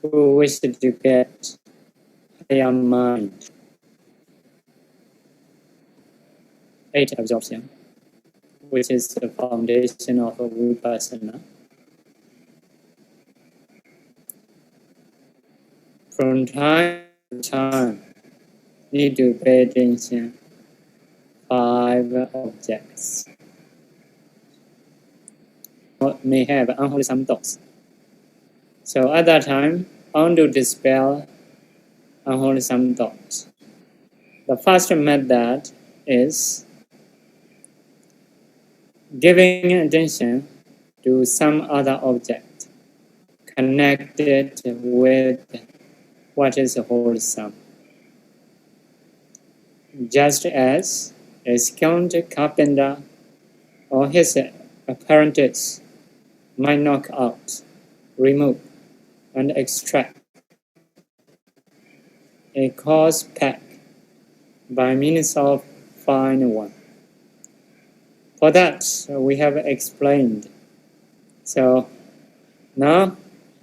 who wish to get higher mind, 8 absorption, which is the foundation of vipassana. From time to time, need to pay attention 5 objects. May have unwholesome thoughts. So at that time, I want to dispel unwholesome thoughts. The first method is giving attention to some other object connected with what is wholesome. Just as a skilled carpenter or his apprentice might knock out, remove, and extract a coarse pack by means of fine one. For that, we have explained. So now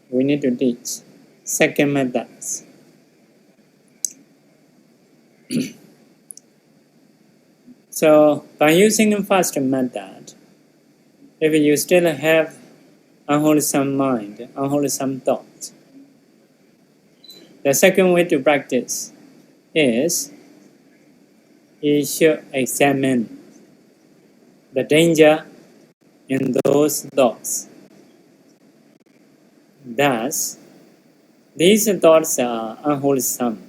we need to teach second methods. So by using the first method, if you still have unwholesome mind, unwholesome thought, the second way to practice is you should examine the danger in those thoughts. Thus, these thoughts are unwholesome.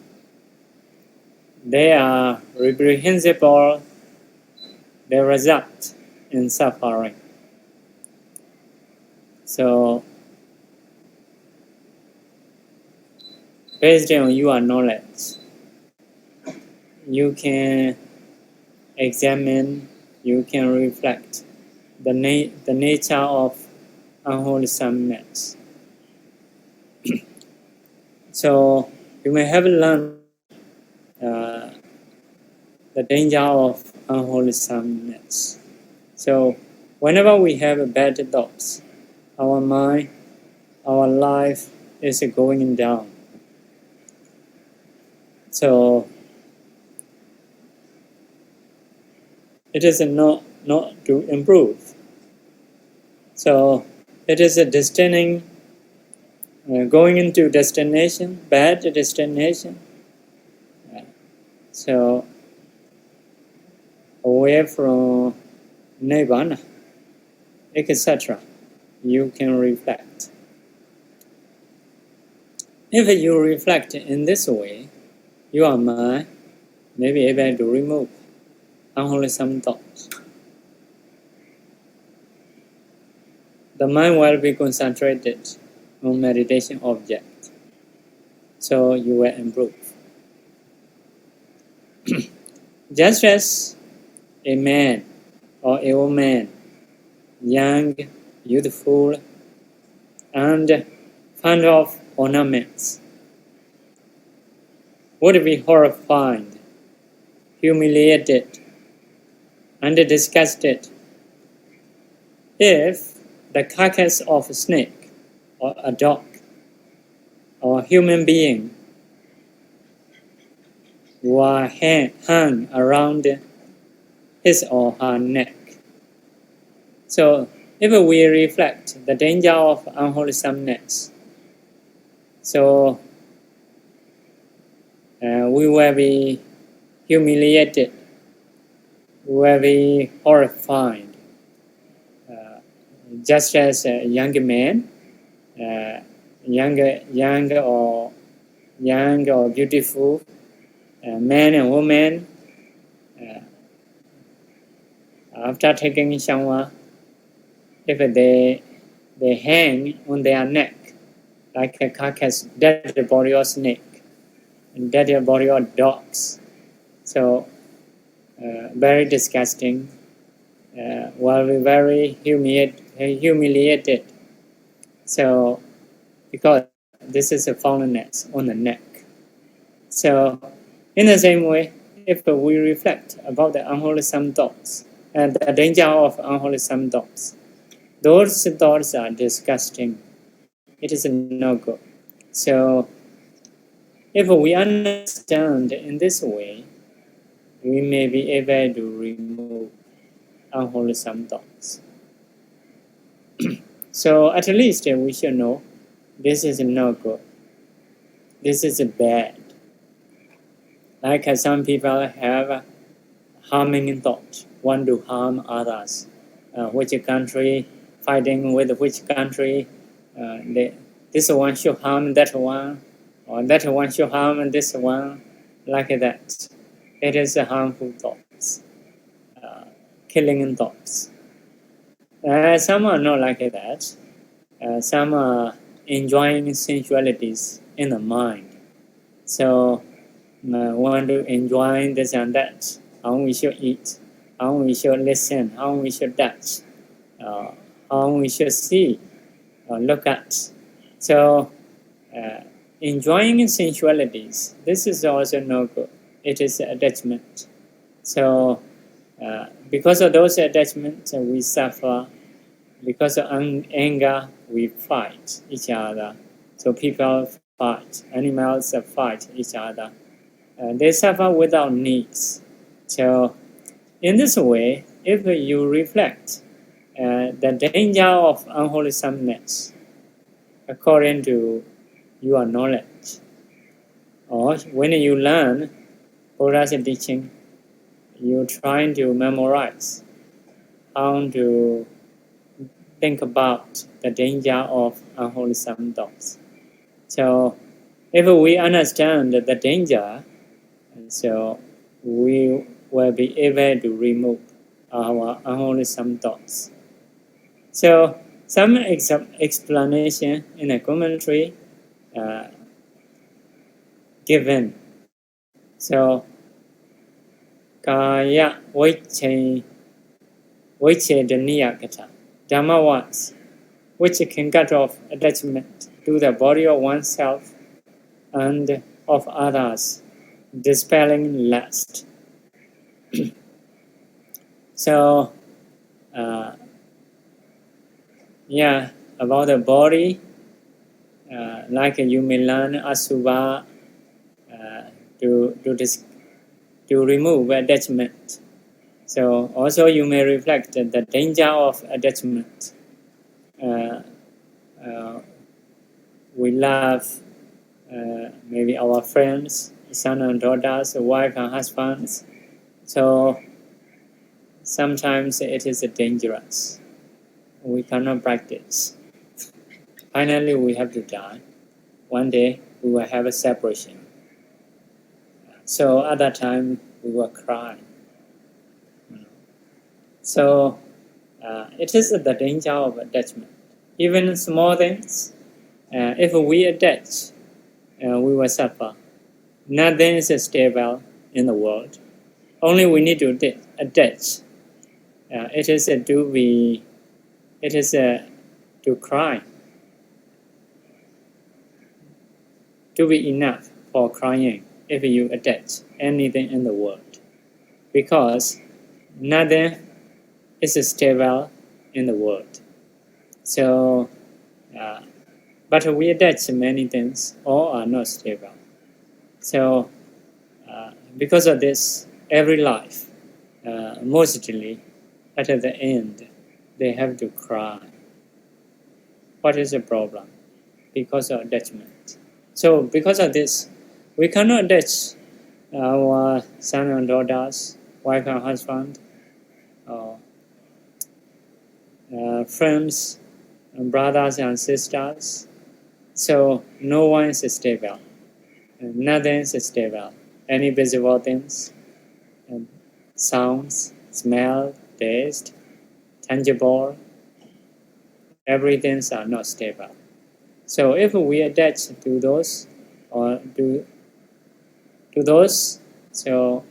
They are reprehensible. They result in suffering. So, based on your knowledge, you can examine, you can reflect the nature of unwholesomeness. So you may have learned the danger of unwholesomeness. So whenever we have bad thoughts, our mind, our life is going down. So it is not to improve. So it is a destiny, going into destination, bad destination. So away from nirvana, etc. You can reflect. If you reflect in this way, your mind may be able to remove unwholesome thoughts. The mind will be concentrated on meditation object, so you will improve. Just as a man or a woman, young, youthful, and fond of ornaments, would be horrified, humiliated, and disgusted if the carcass of a snake or a dog or a human being were hung around his or her neck. So if we reflect the danger of unwholesomeness, so we will be humiliated, we will be horrified. Just as a young man, young or beautiful man and woman, after taking shower, if they hang on their neck like a carcass, dead body of snake, and dead body of dogs, so very disgusting. Will be very humiliated. So, because this is a fallenness on the neck. So, in the same way, if we reflect about the unwholesome thoughts and the danger of unwholesome thoughts, those thoughts are disgusting. It is no good. So, if we understand in this way, we may be able to remove unwholesome thoughts. So, at least we should know this is no good. This is bad. Like some people have harming thoughts, want to harm others. Which country fighting with which country? This one should harm that one, or that one should harm this one, like that. It is harmful thoughts, killing thoughts. Some are not like that. Some are enjoying sensualities in the mind. So want to enjoy this and that. How we should eat, how we should listen, how we should touch, how we should see or look at. So enjoying sensualities, this is also no good. It is attachment. So because of those attachments, we suffer. Because of anger, we fight each other. So people fight, animals fight each other. They suffer without needs. So in this way, if you reflect the danger of unwholesomeness according to your knowledge, or when you learn Buddha's teaching, you're trying to memorize how to think about the danger of unwholesome thoughts. So if we understand the danger, so we will be able to remove our unwholesome thoughts. So some explanation in a commentary given. So Kaya Vichedaniya Kata, Dhamma ones, which can cut off attachment to the body of oneself and of others, dispelling lust. So, about the body, like you may learn Asubha to remove attachment. So also you may reflect the danger of attachment. We love maybe our friends, son and daughters, wife and husbands. So sometimes it is dangerous. We cannot practice. Finally, we have to die. One day we will have a separation. So at that time we will cry. So it is the danger of attachment. Even small things, if we attach, we will suffer. Nothing is stable in the world. Only we need to attach. It is to cry. To be enough for crying if you attach anything in the world, because nothing is stable in the world. So, but we attach many things, all are not stable. So, because of this, every life, mostly at the end, they have to cry. What is the problem? Because of attachment. So, because of this, we cannot attach our son and daughters, wife and husband, friends, and brothers and sisters. So no one is stable. Nothing is stable. Any visible things, sounds, smell, taste, tangible, everything are not stable. So if we attach to those or to those, so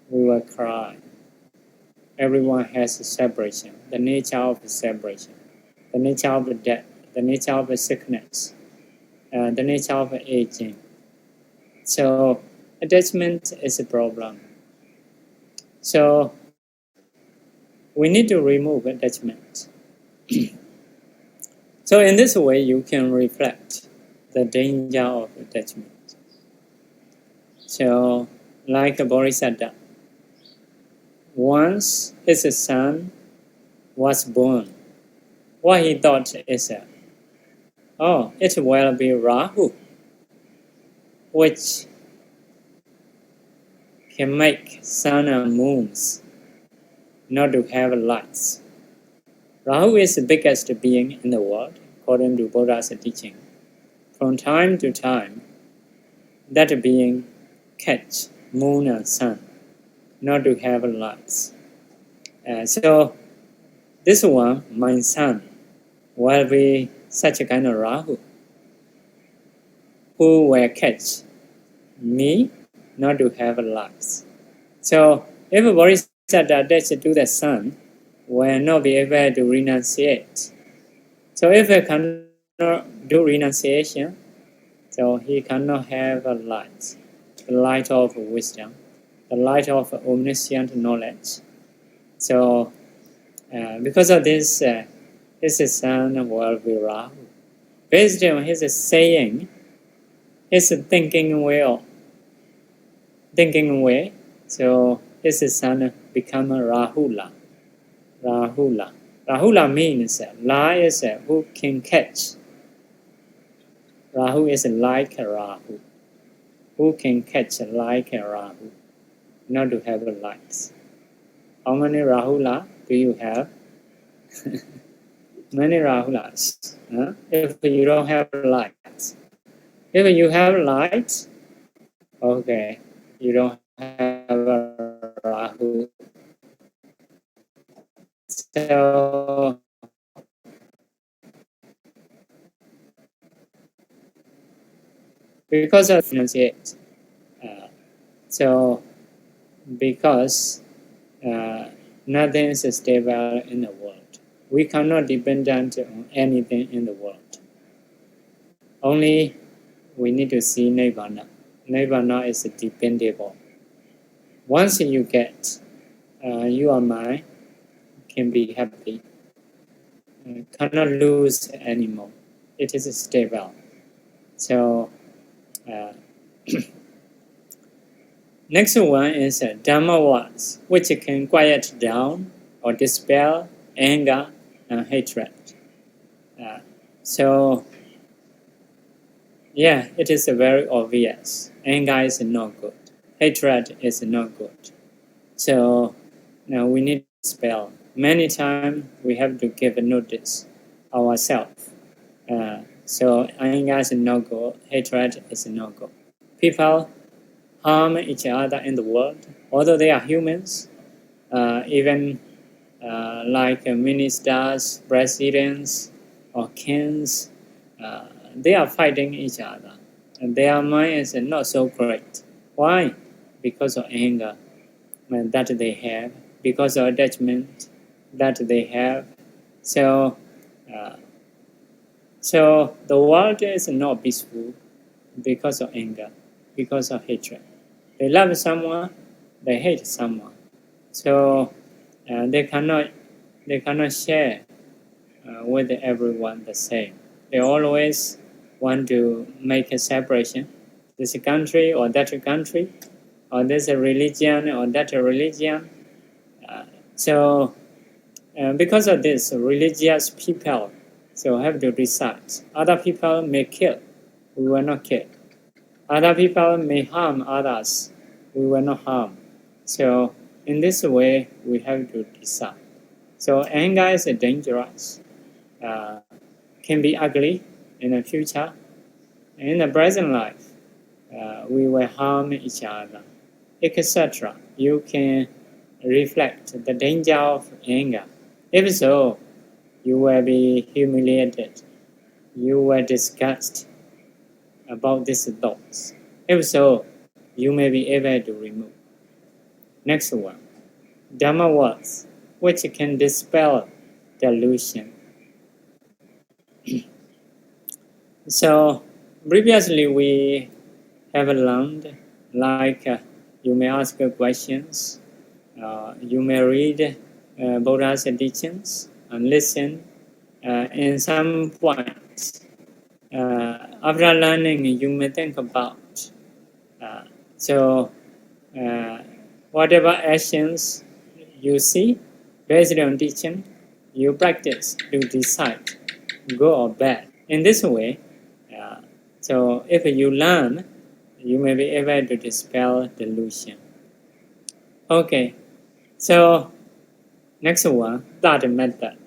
we will cry. Everyone has a separation, the nature of separation, the nature of death, the nature of sickness, the nature of aging. So attachment is a problem. So we need to remove attachment. So in this way, you can reflect the danger of attachment. So, like a Bodhisattva, once his son was born, what he thought is, it will be Rahu, which can make sun and moons not to have lights. Rahu is the biggest being in the world, according to Buddha's teaching. From time to time, that being catch moon and sun, not to have lights. So this one, my son, will be such a kind of Rahu, who will catch me not to have lights. So if a Bodhisattva attached to the sun, will not be able to renunciate. So if he cannot do renunciation, so he cannot have a light, the light of wisdom, the light of omniscient knowledge. So because of this, his son will be Rahu. Based on his saying, his thinking way, so his son become a Rahula. Rahula means La is who can catch. Rahu is like a Rahu. Who can catch like a Rahu, not to have lights. How many Rahula do you have? Many Rahulas. If you don't have lights. If you have lights, okay, you don't have a Rahu. So because of renunciate, because nothing is stable in the world. We cannot depend on anything in the world. Only we need to see Nirvana. Nirvana is dependable. Once you get, your mind can be happy. Cannot lose anymore. It is stable. So, next one is Dhamma words, which can quiet down or dispel anger and hatred. It is very obvious. Anger is not good. Hatred is not good. So now we need to dispel. Many times we have to give a notice ourselves. So anger is not good. Hatred is not good. People harm each other in the world, although they are humans. Even like ministers, presidents, or kings, they are fighting each other, and their mind is not so great. Why? Because of anger that they have, because of attachment that they have. So the world is not peaceful because of anger, because of hatred. They love someone, they hate someone. So they cannot share with everyone the same. They always want to make a separation. This country or that country, or this religion or that religion. Because of this, religious people have to decide. Other people may kill, we will not kill. Other people may harm others, we will not harm. So in this way, we have to decide. So anger is dangerous, can be ugly in the future. In the present life, we will harm each other, etc. You can reflect the danger of anger. If so, you will be humiliated. You will disgust about these thoughts. If so, you may be able to remove. Next one, Dhamma words, which can dispel delusion. So previously we have learned, like you may ask questions, you may read Buddha's teachings and listen in some point, after learning, you may think about. Whatever actions you see, based on teaching, you practice to decide, good or bad. In this way, so if you learn, you may be able to dispel delusion. Okay, so next one, third method.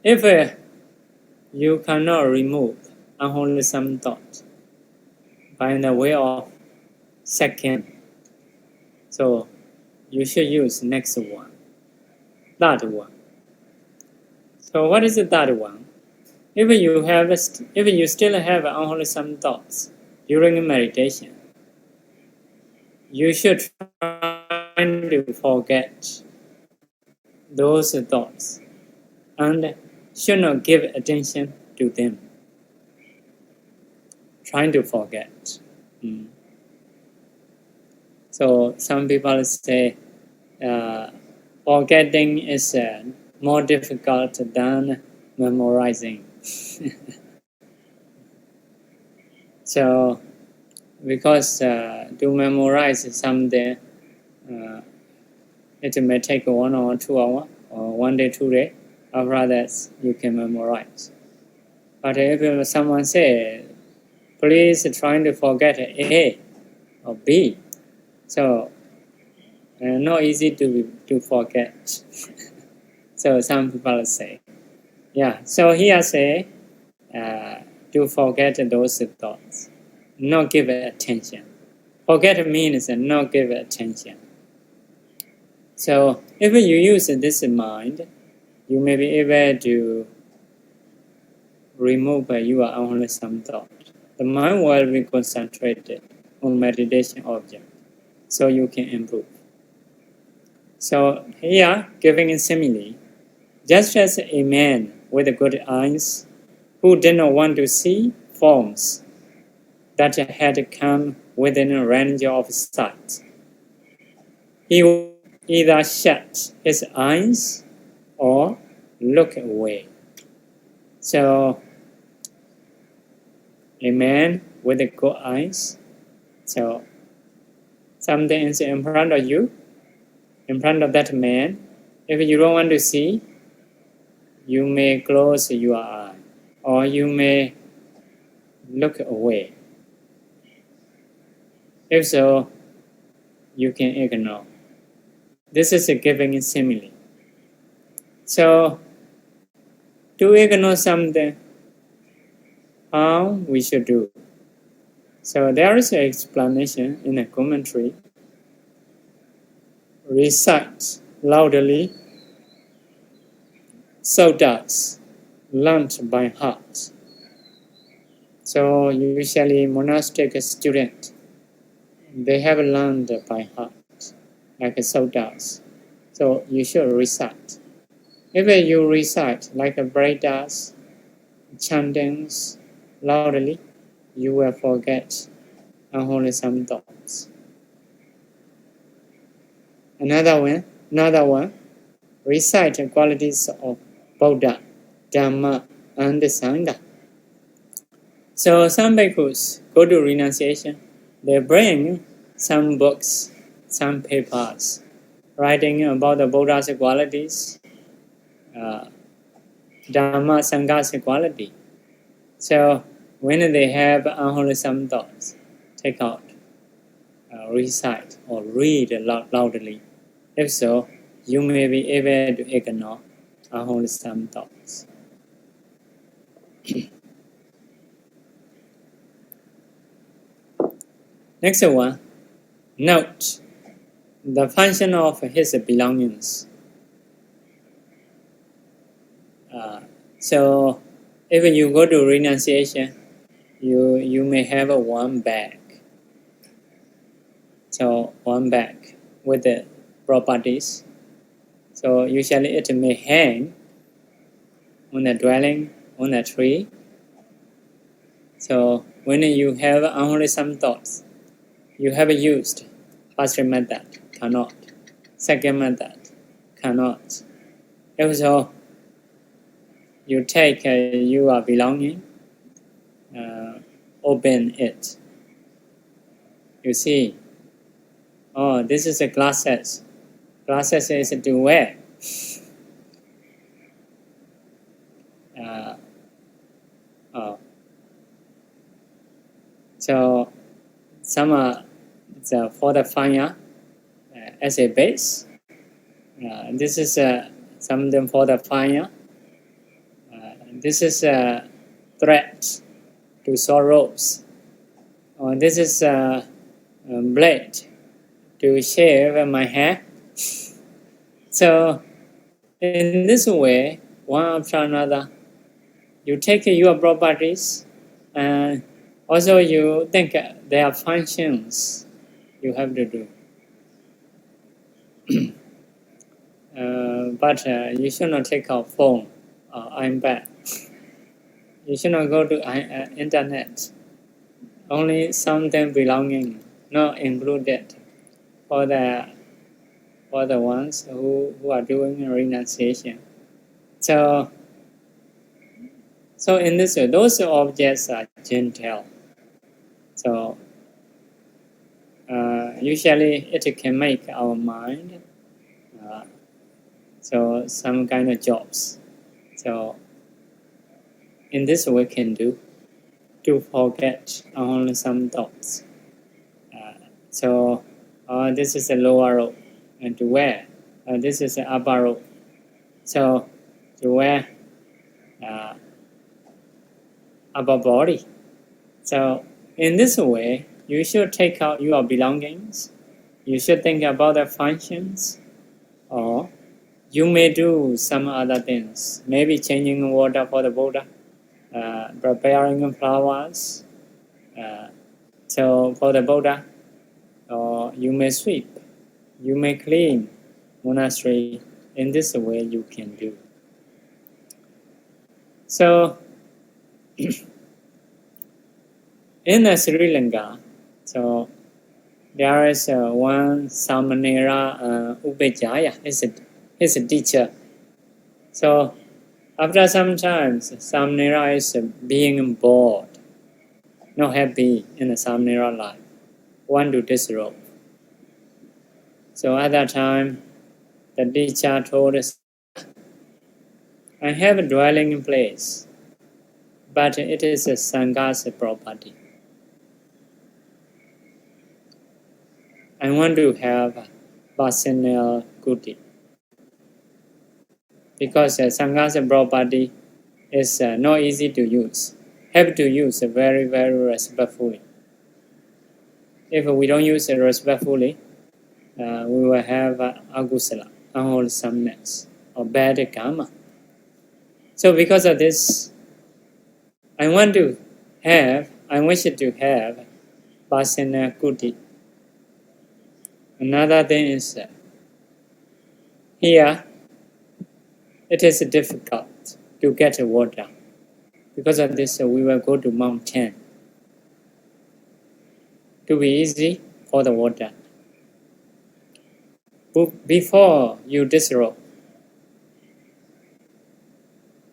If you cannot remove unwholesome thought by the way of second, so you should use next one, third one. So what is the third one? If you still have unwholesome thoughts during meditation, you should try to forget those thoughts and should not give attention to them. Trying to forget. So some people say forgetting is more difficult than memorizing. So because to memorize something, it may take 1 or 2 hours, or 1 day, 2 days. After that, you can memorize. But if someone say, please try to forget A or B, so not easy to forget. So some people say, yeah. So here say to forget those thoughts, not give it attention. Forget means not give it attention. So if you use this mind, you may be able to remove your unwholesome thought. The mind will be concentrated on meditation object, so you can improve. So here, giving a simile, just as a man with good eyes who did not want to see forms that had come within a range of sight, he would either shut his eyes or look away. So a man with good eyes, so something is in front of you, in front of that man. If you don't want to see, you may close your eye or you may look away. If so, you can ignore. This is a giving simile. So to ignore something, how we should do. So there is an explanation in a commentary. Recite loudly sodas learned by heart. So usually monastic students, they have learned by heart, like sodas. So you should recite. If you recite like Vedas, chantings loudly, you will forget unwholesome thoughts. Another one, recite qualities of Buddha, Dhamma, and Sangha. So some bhikkhus go to renunciation. They bring some books, some papers, writing about the Buddha's qualities, Dhamma, Sangha's quality. So when they have unwholesome thoughts, take out, recite, or read loudly. If so, you may be able to ignore unwholesome thoughts. Next one, note the function of his belongings. So if you go to renunciation, you may have one bag. So one bag with the properties. So usually it may hang on the dwelling, on a tree. So when you have unwholesome thoughts, you have used first method, cannot. Second method, cannot. Also, you take your belonging, open it. You see, oh, this is a glasses. Glasses is to wear. So some are for the fire as a base. This is something for the fire. This is a threat to sorrows. This is a blade to shave my hair. So in this way, one after another, you take your properties and also you think there are functions you have to do. But you should not take a phone or iPad. You should not go to internet. Only something belonging, not included for the ones who are doing renunciation. So in this way, those objects are gentle. So usually it can make our mind so some kind of jobs. So in this way can do to forget only some thoughts. So this is a lower rope and to wear. This is an upper rope. So to wear upper body. So in this way, you should take out your belongings. You should think about the functions, or you may do some other things. Maybe changing water for the Buddha, preparing flowers. So for the Buddha, or you may sweep, you may clean monastery. In this way, you can do. So in Sri Lanka, so there is one Samanera Upejaya, is a teacher. So after some time, Samanera is being bored, not happy in the Samanera life, want to disrobe. So at that time, the teacher told us, I have a dwelling place, but it is a Sangha's property. I want to have personal kuti. Because Sangha's property is not easy to use. Have to use very, very respectfully. If we don't use it respectfully, we will have agusala, unwholesomeness, or bad karma. So because of this, I wish to have personal kuti. Another thing is here it is difficult to get water. Because of this, we will go to mountain to be easy for the water. Before you disrobe,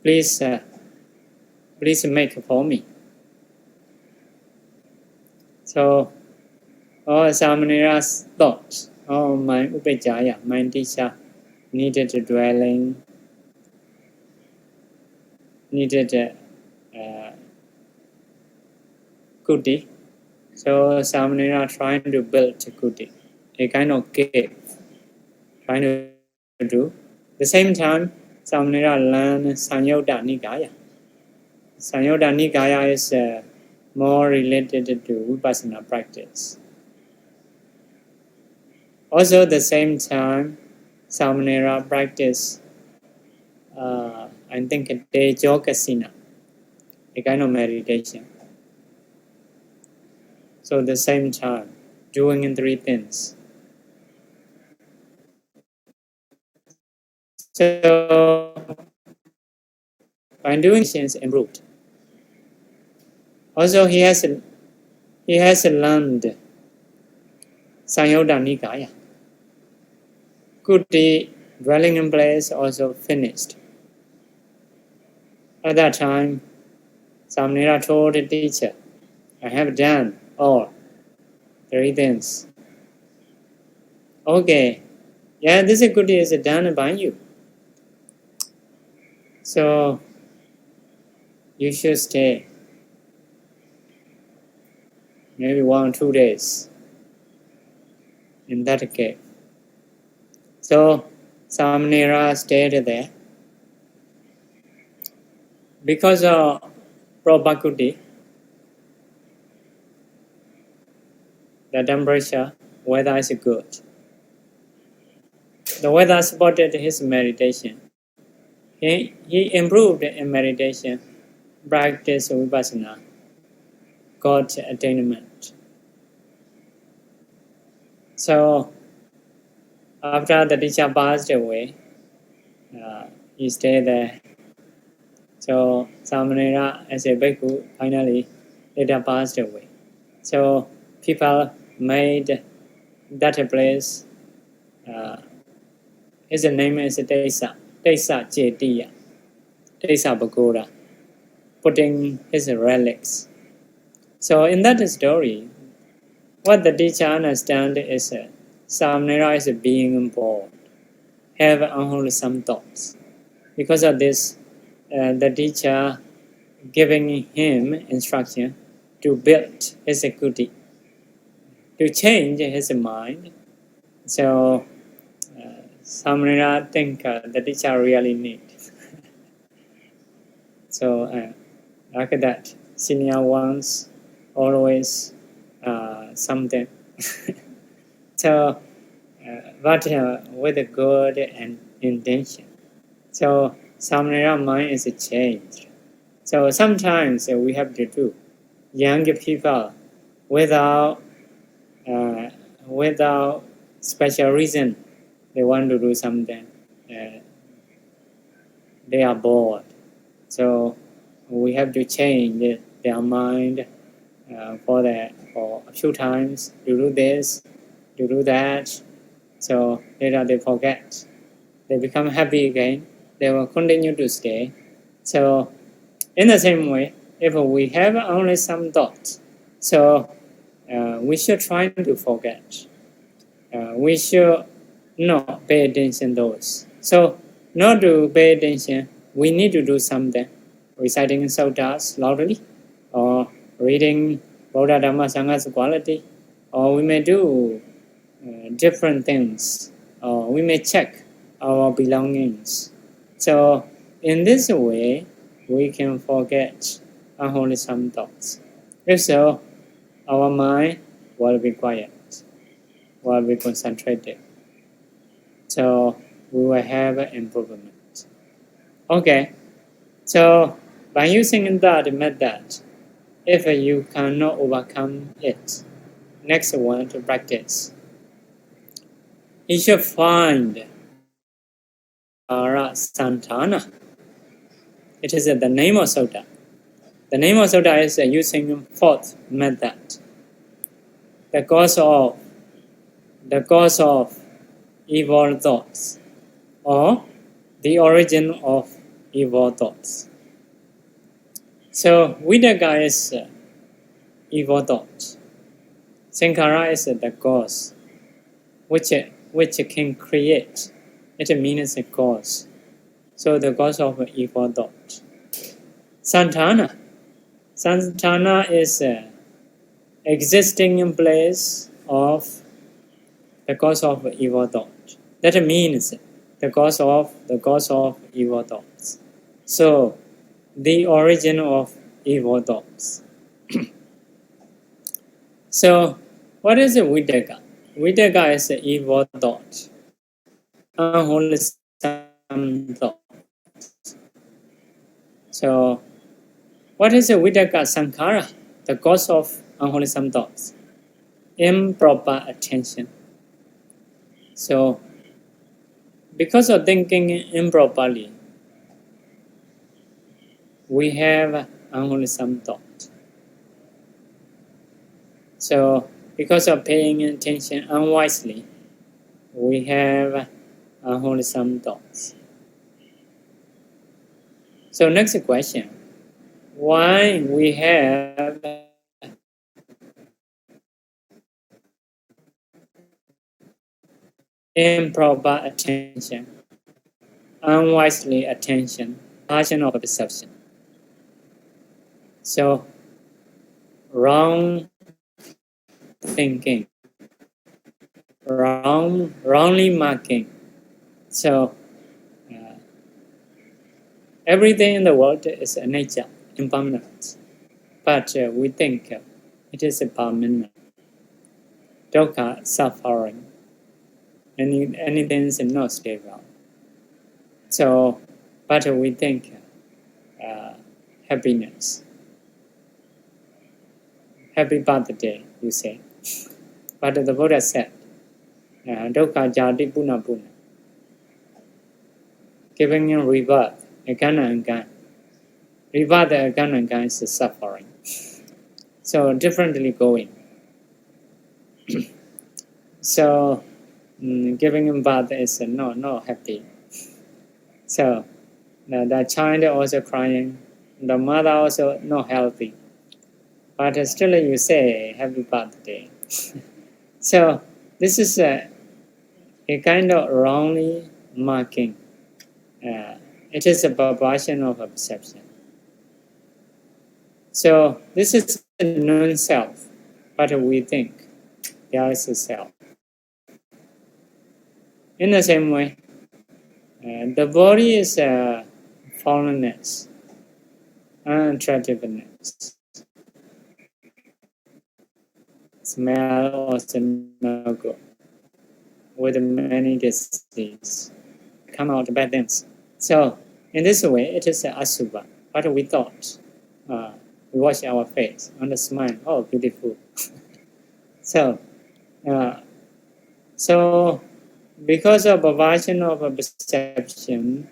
please make for me. So all Samanera's thoughts, my Upejaya, my teacher, needed a dwelling, needed kuti. So Samanera trying to build kuti, a kind of cave, trying to do. At the same time, Samanera learned Sanyota Nikaya. Sanyota Nikaya is more related to Vipassana practice. Also, at the same time, Samanera practice, I think, Tejokasina, a kind of meditation. So at the same time, doing three things. So by doing things improved. Also, he has learned Sanyota Nikaya. Kuti dwelling in place also finished. At that time, Samnera told the teacher, I have done all 3 things. Okay, yeah, this activity is done by you. So, you should stay maybe 1 or 2 days in that cave. So, Samnera stayed there. Because of Prabhakuti, the temperature, weather is good. The weather supported his meditation. He improved in meditation, practiced vipassana, got attainment. So, after the teacher passed away, he stayed there. So, Samanera as a bhikkhu finally later passed away. So, people made that place, his name is Dosa Jetiya, Dosa Pagoda, putting his relics. So, in that story, what the teacher understands is Samanera is being born, have unwholesome thoughts. Because of this, the teacher giving him instruction to build his equity, to change his mind. So, Samanera think the teacher really need. So, like that, senior ones always something. So, but with a good intention. So, Samanera mind is changed. So sometimes we have to do young people without special reason. They want to do something. They are bored. So we have to change their mind for a few times to do this, to do that. So later they forget. They become happy again. They will continue to stay. So in the same way, if we have only some thoughts, so we should try to forget. We should not pay attention to those. So not to pay attention, we need to do something. Reciting suttas loudly, or reading Buddha Dhamma Sangha's quality, or we may do different things, or we may check our belongings. So in this way, we can forget unwholesome thoughts. If so, our mind will be quiet, will be concentrated. So we will have improvement. Okay, so by using that method, if you cannot overcome it, next one to practice, you should find Santana. It is the name of Sutta. The name of Sutta is using 4th method. The cause of evil thoughts, or the origin of evil thoughts. So Vidaka is evil thoughts. Sankara is the cause, which can create. It means a cause. So the cause of evil thought. Santana is existing in place of the cause of evil thought. That means the cause of evil thoughts. So the origin of evil thoughts. So what is Vidaka? Vidaka is evil thought, unwholesome thought. So what is Vidaka Sankara? The cause of unwholesome thoughts? Improper attention. So because of thinking improperly, we have unwholesome thought. So because of paying attention unwisely, we have unwholesome thoughts. So next question, why we have improper attention, unwisely attention, passion of perception? So wrong thinking, wrongly marking. So everything in the world is a nature, impermanent, but we think it is permanent. Dukkha, suffering, anything is not stable. So, but we think happiness. Happy birthday, you say. But the Buddha said, dukkha jati puna puna. Giving in rebirth, again and again. Rebirth again and again is suffering. So differently going. So giving in birth is not happy. So the child also crying, the mother also not healthy. But still you say happy birthday. So this is a kind of wrongly marking. It is a perversion of a perception. So this is a non-self, but we think there is a self. In the same way, the body is a fallenness, unattractiveness. Smell also no good. With many diseases, come out bad things. So in this way, it is a asubha. But we thought, we wash our face on the smile. Oh, beautiful. So because of perversion of a perception,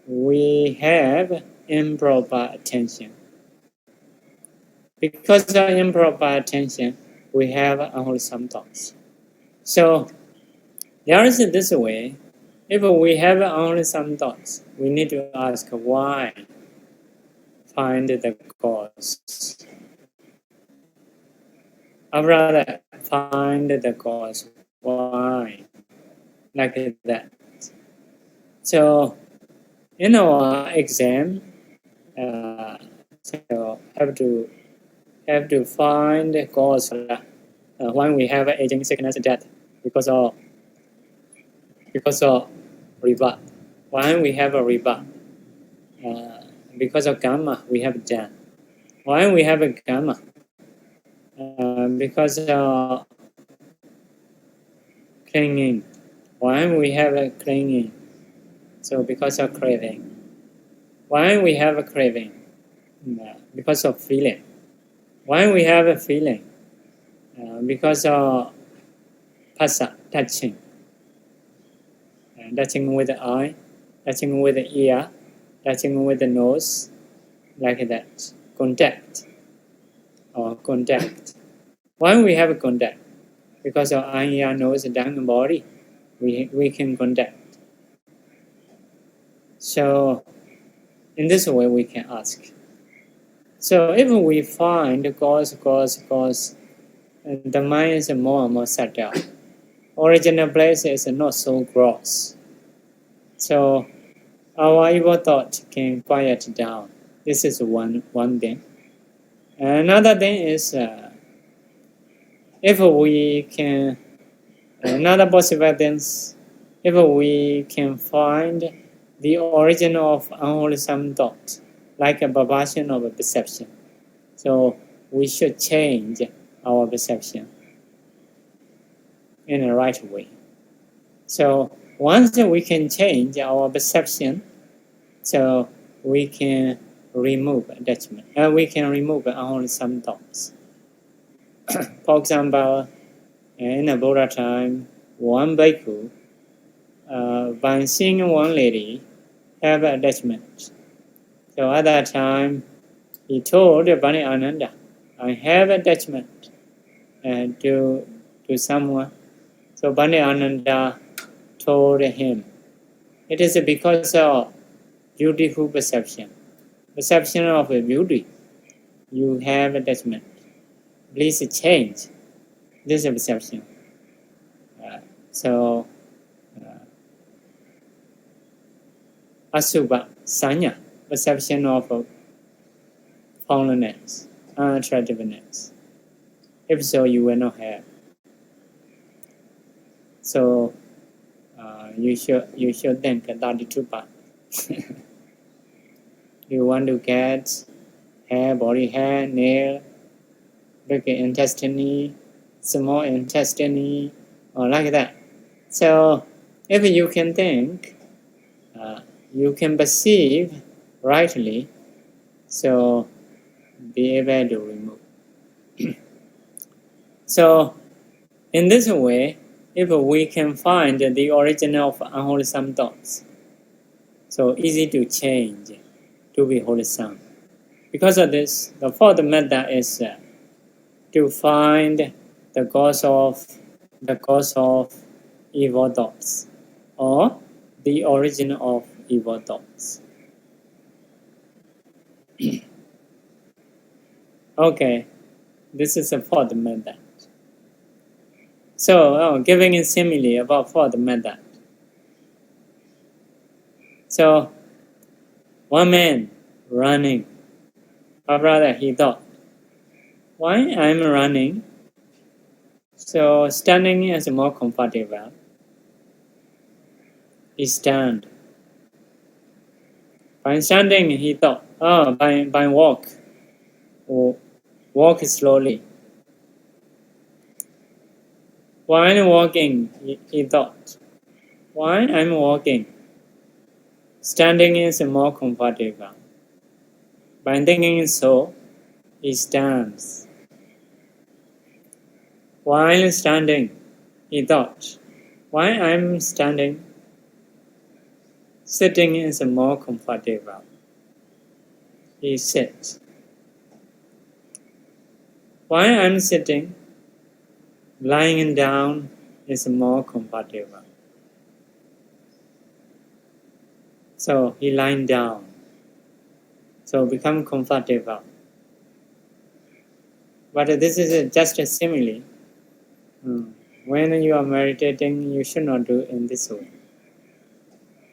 we have improper attention. Because of improper attention, we have unwholesome thoughts. So there is this way. If we have unwholesome thoughts, we need to ask why. Find the cause. I'd rather find the cause. Why? Like that. So in our exam, so have to find the cause when we have aging, sickness, death, because of rebirth. When we have a rebirth, because of karma, we have jhana. When we have a karma, because of clinging. When we have a clinging, so because of craving. When we have a craving, because of feeling. When we have a feeling, because of phassa, touching. Touching with the eye, touching with the ear, touching with the nose, like that. Contact. When we have a contact, because of eye, ear, nose, tongue, and body, we can contact. So in this way we can ask. So if we find the cause, the mind is more and more subtle. Original place is not so gross. So our evil thought can quiet down. This is one thing. Another thing is if we can, another possible things, if we can find the origin of unwholesome thought, like a perversion of a perception. So we should change our perception in the right way. So once we can change our perception, so we can remove attachment. We can remove unwholesome thoughts. For example, in the Buddha time, one bhikkhu, by seeing one lady, have attachment. So at that time, he told Bani Ananda, I have attachment to someone. So Bani Ananda told him, It is because of beautiful perception. Perception of a beauty. You have attachment. Please change this perception. Asubha, sanya, perception of foulness, unattractiveness. If so, you will not have. So you should think 32 parts. You want to get hair, body hair, nail, big intestine, small intestine, or like that. So if you can think, you can perceive rightly, so be able to remove. So in this way, if we can find the origin of unwholesome thoughts, so easy to change to be wholesome. Because of this, the fourth method is to find the cause of evil thoughts, or the origin of evil thoughts. Okay, this is the fourth method. So, giving a simile about fourth method. So, one man running. Or rather, he thought, why I'm running? So, standing is more comfortable. He stand. By standing, he thought, by walk. Or walk slowly. While walking, he thought, why I'm walking? Standing is more comfortable. By thinking so, he stands. While standing, he thought, why I'm standing? Sitting is more comfortable. He sits. Why I'm sitting? Lying down is more comfortable. So he lying down. So become comfortable. But this is just a simile. When you are meditating, you should not do in this way.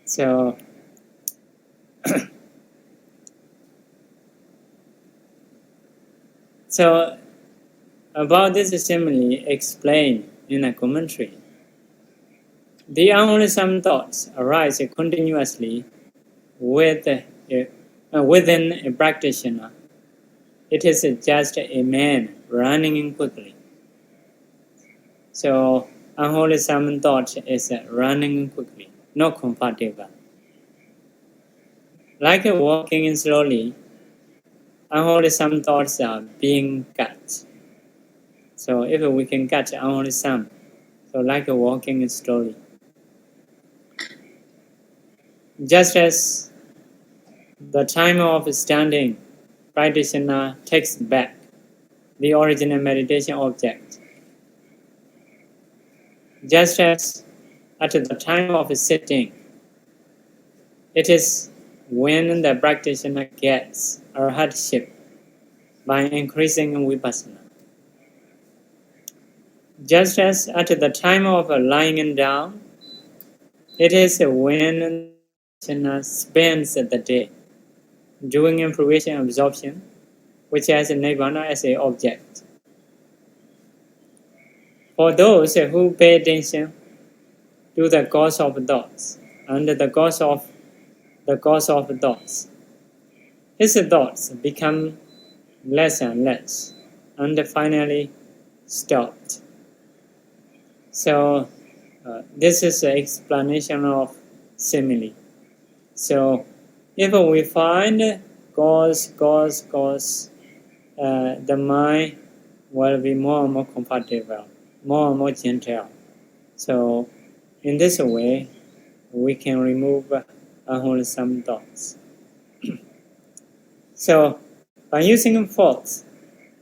So about this simile explained in a commentary. The unwholesome thoughts arise continuously within a practitioner. It is just a man running in quickly. So unwholesome thought is running quickly, not comfortable. Like walking slowly, unwholesome thoughts are being cut. So if we can cut unwholesome, so like walking slowly. Just as the time of standing, practitioner takes back the original meditation object. Just as at the time of sitting, it is when the practitioner gets a hardship by increasing vipassana. Just as at the time of lying down, it is when the practitioner spends the day doing information absorption, which has nirvana as an object. For those who pay attention to the cause of thoughts and the cause of thoughts, his thoughts become less and less, and finally stopped. So this is the explanation of simile. So if we find cause, the mind will be more and more comfortable, more and more gentle. So in this way, we can remove unwholesome thoughts. So by using force,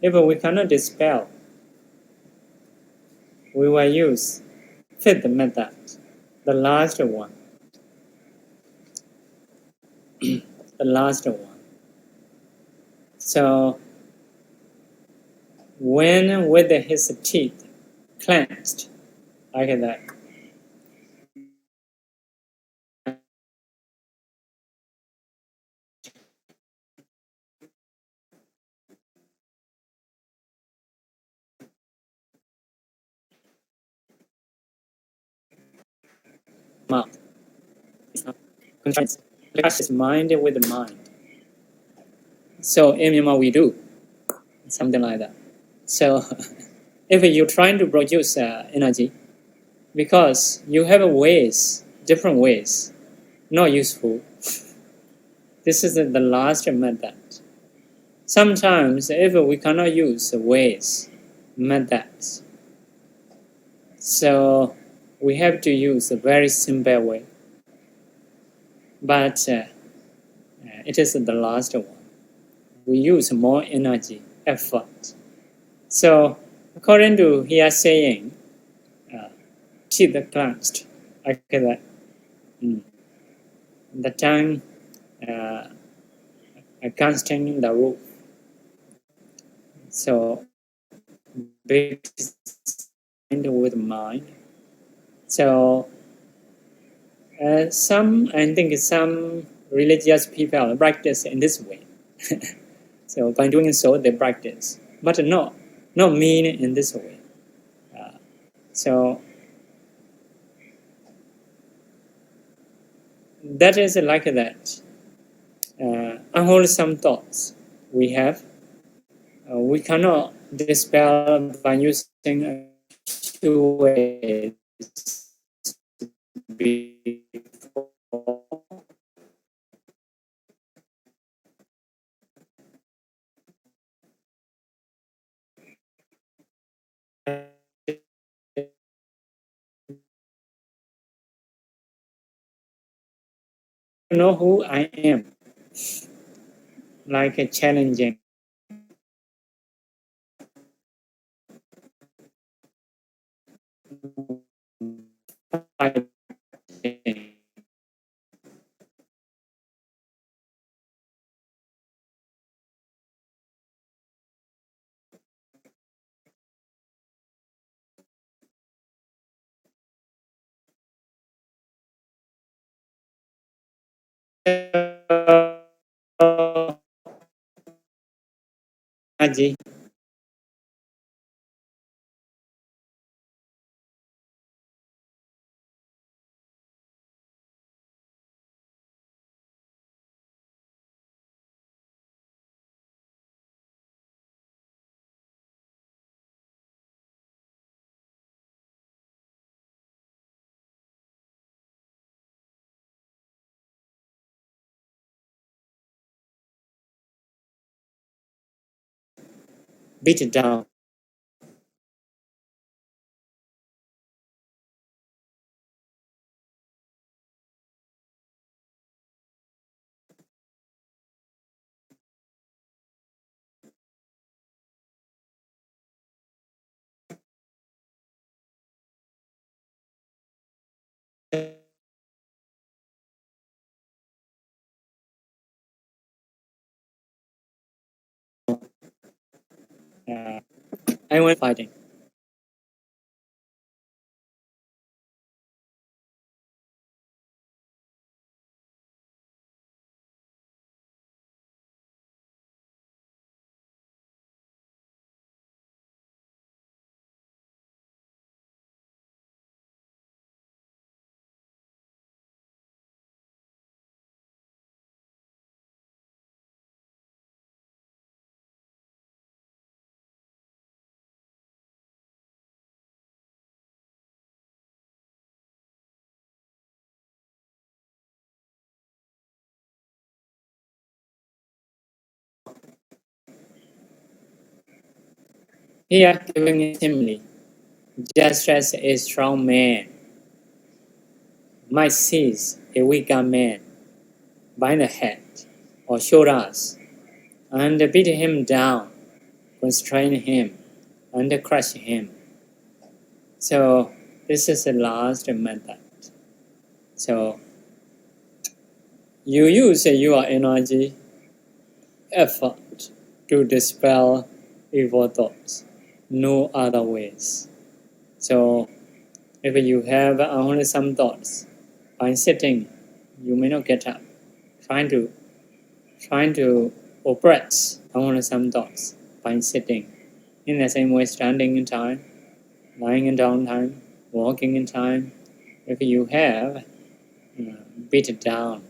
if we cannot dispel, we will use fifth method, the last one. the last one. So when with his teeth clenched like that, mouth contracts his mind with the mind. So what we do, something like that. So if you're trying to produce energy, because you have ways, different ways, not useful. This is the last method. Sometimes if we cannot use ways, methods, so we have to use a very simple way. But it is the last one. We use more energy, effort. So according to here saying, teeth clenched, like that. The tongue casting the roof. So big with mind. So I think some religious people practice in this way. So by doing so, they practice, but not mean in this way. So that is like that. Unwholesome thoughts we have, we cannot dispel by using two ways. Know who I am, like a challenging. Energy. Beat it down. I went fighting. Here, giving it simply, just as a strong man might seize a weaker man by the head or shoulders and beat him down, constrain him, and crush him. So this is the last method. So you use your energy, effort to dispel evil thoughts, no other ways. So, if you have unwholesome thoughts, by sitting, you may not get up. Trying to oppress unwholesome thoughts by sitting. In the same way, standing in time, lying in down time, walking in time. If you have, beat it down.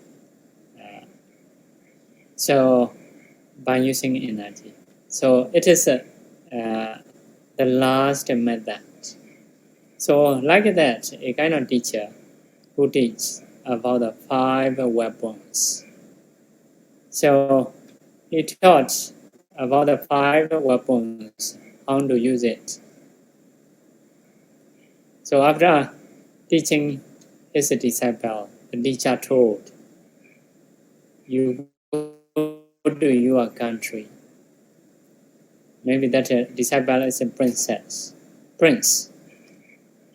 So, by using energy. So, it is the last method. So, like that, a kind of teacher who teaches about the 5 weapons. So, he taught about the 5 weapons, how to use it. So, after teaching his disciple, the teacher told, you go to your country. Maybe that disciple is a prince.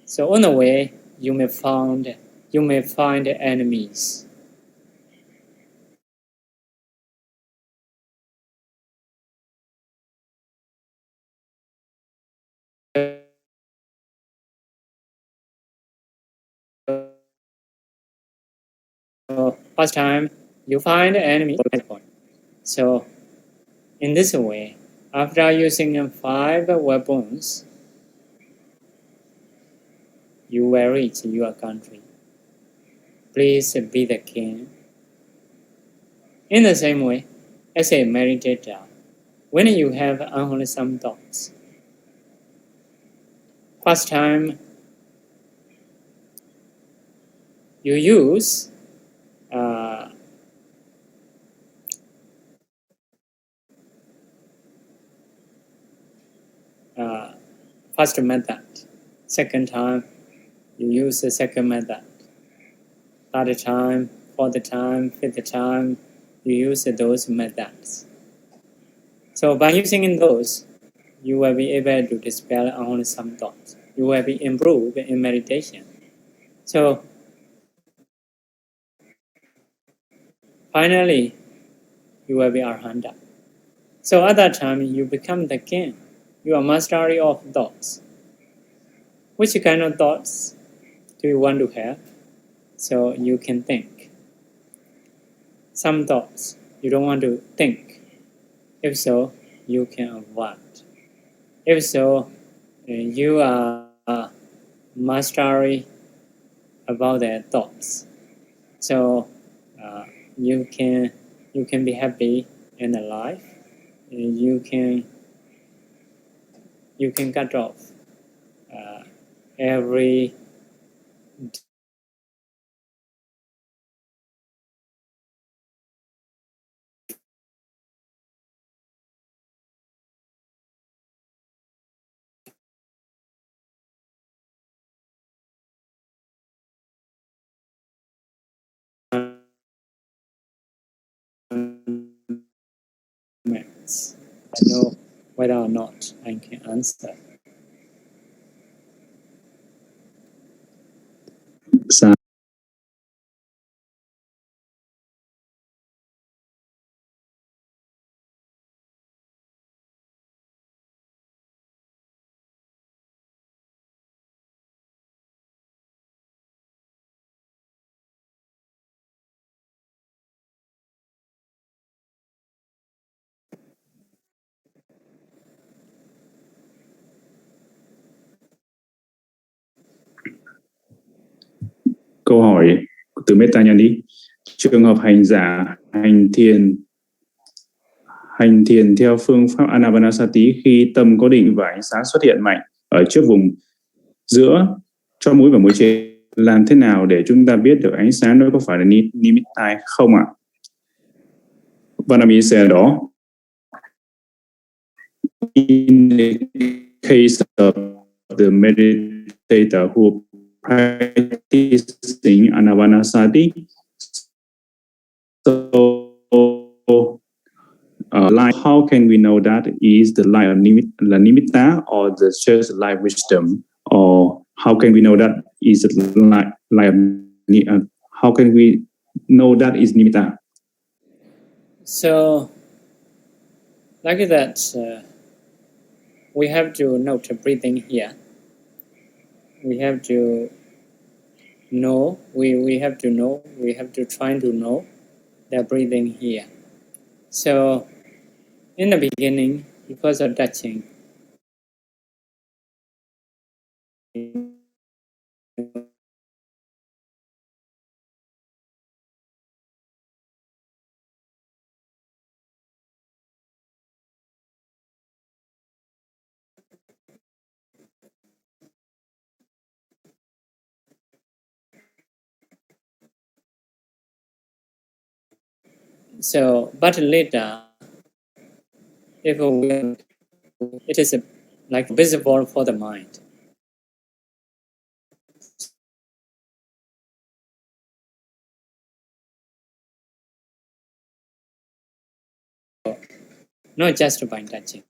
So on the way, you may find enemies. So first time you find enemy. So in this way, after using 5 weapons, you will reach your country. Please be the king. In the same way, as a meditator, when you have unwholesome thoughts, first time you use first method. Second time, you use the second method. Third time, fourth time, fifth time, you use those methods. So by using those, you will be able to dispel unwholesome thoughts. You will be improved in meditation. So finally, you will be Arhanta. So at that time, you become the king. You are mastery of thoughts. Which kind of thoughts do you want to have? So you can think. Some thoughts you don't want to think. If so, you can avoid. If so, you are mastery about their thoughts. So you can be happy in the life. You can cut off every minutes. I know whether or not I can answer. Câu hỏi từ Meta Nhani. Trường hợp hành giả hành thiền theo phương pháp Anapanasati khi tâm có định và ánh sáng xuất hiện mạnh ở trước vùng giữa chóp mũi và mũi trên, làm thế nào để chúng ta biết được ánh sáng đó có phải là nimitta không ạ? Vanami said đó. In the case of the meditator who practicing Anapanasati, so light, how can we know that is the light of nimitta or the just light wisdom, or how can we know that is the light of how can we know that is nimitta? So, like that, we have to note breathing here. We have to know, we have to try to know the breathing here. So, in the beginning, because of touching, so, but later, if it is like visible for the mind. Not just by touching.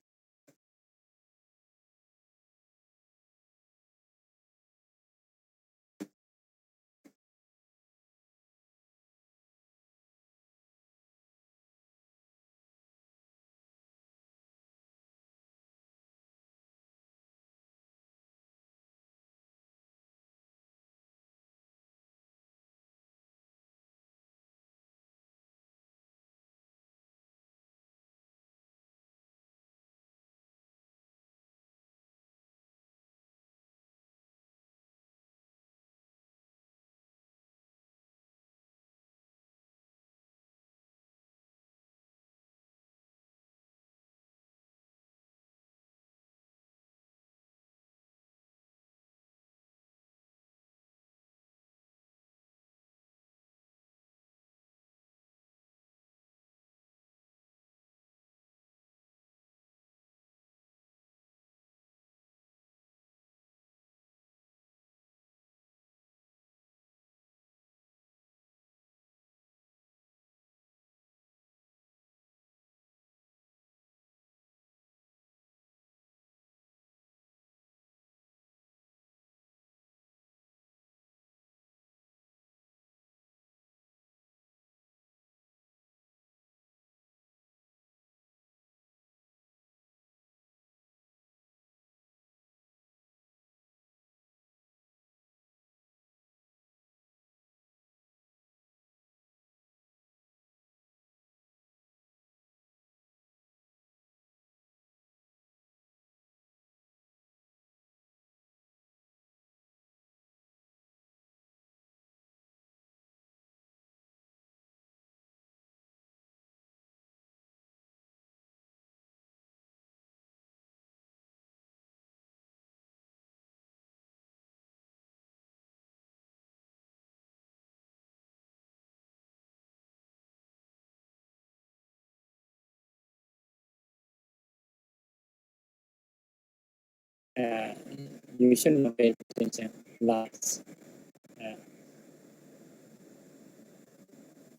You should not pay attention. Lots.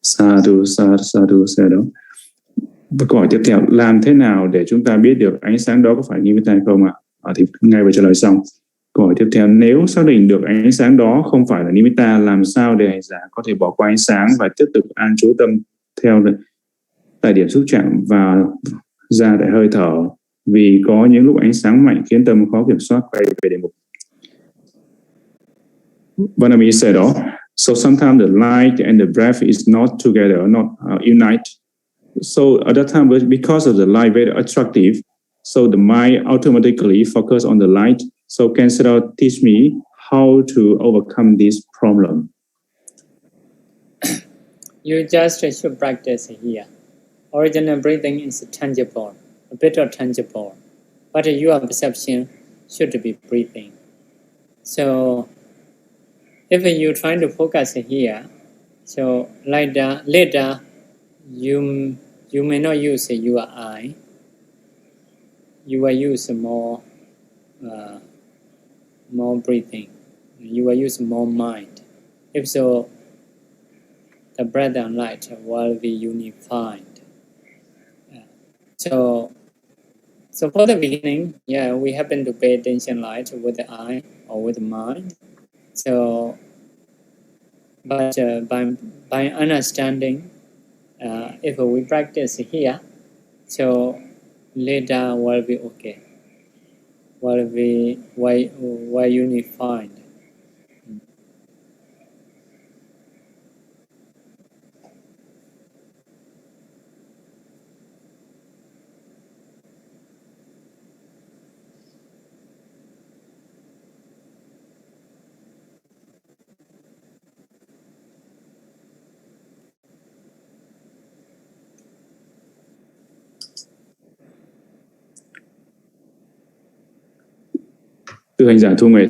Sadhu, sadhu, sadhu, sadhu. Và câu hỏi tiếp theo, làm thế nào để chúng ta biết được ánh sáng đó có phải nimitta hay không ạ? Thì ngay vừa trả lời xong. Câu hỏi tiếp theo, nếu xác định được ánh sáng đó không phải là nimitta, làm sao để hành giả có thể bỏ qua ánh sáng và tiếp tục an trú tâm theo tại điểm xúc chạm và ra tại hơi thở? Vì có những lúc ánh sáng mạnh khiến tâm khó kiểm soát quay về đề mục. Vanami said, so sometimes the light and the breath is not together, not unite. So at that time, because of the light very attractive, so the mind automatically focus on the light. So can Siddha teach me how to overcome this problem? You just should practice here. Original breathing is tangible, a bit of tangible, but your perception should be breathing. So if you try to focus here, so later you may not use your eye. You will use more breathing. You will use more mind. If so, the breath and light will be unified. So for the beginning, we happen to pay attention light with the eye or with the mind. So But by understanding, if we practice here, so later will be okay. Will be well unified. Thưa hành giả Thu Nguyệt,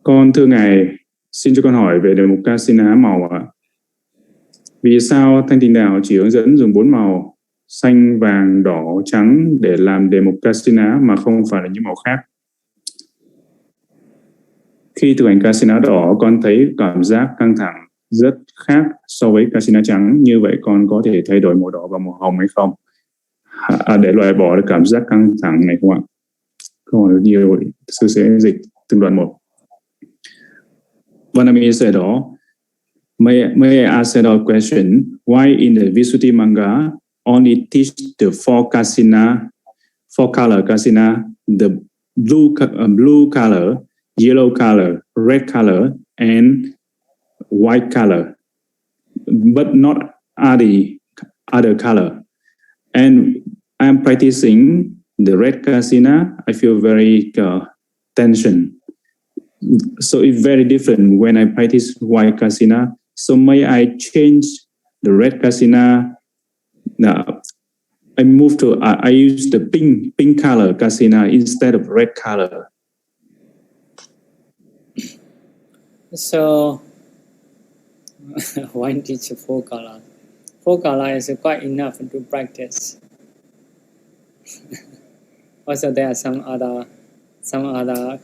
con thưa Ngài, xin cho con hỏi về đề mục Kasina màu ạ. Vì sao Thanh Tịnh Đạo chỉ hướng dẫn dùng 4 màu xanh, vàng, đỏ, trắng để làm đề mục Kasina mà không phải là những màu khác? Khi thực hành Kasina đỏ, con thấy cảm giác căng thẳng rất khác so với Kasina trắng. Như vậy con có thể thay đổi màu đỏ và màu hồng hay không? Để loại bỏ được cảm giác căng thẳng này không ạ? Câu hỏi nhiều, sư sẽ dịch từng đoạn một. Vanami said, may I ask a question? Why in the Visuddhi Manga only teach the four color kasina, the blue color, yellow color, red color, and white color, but not other color? And I'm practicing the red kasina. I feel very tension. So it's very different when I practice white kasina. So may I change the red kasina? I move to I use the pink color kasina instead of red color. So why teach 4 colors? 4 colors is quite enough to practice. Also, there are some other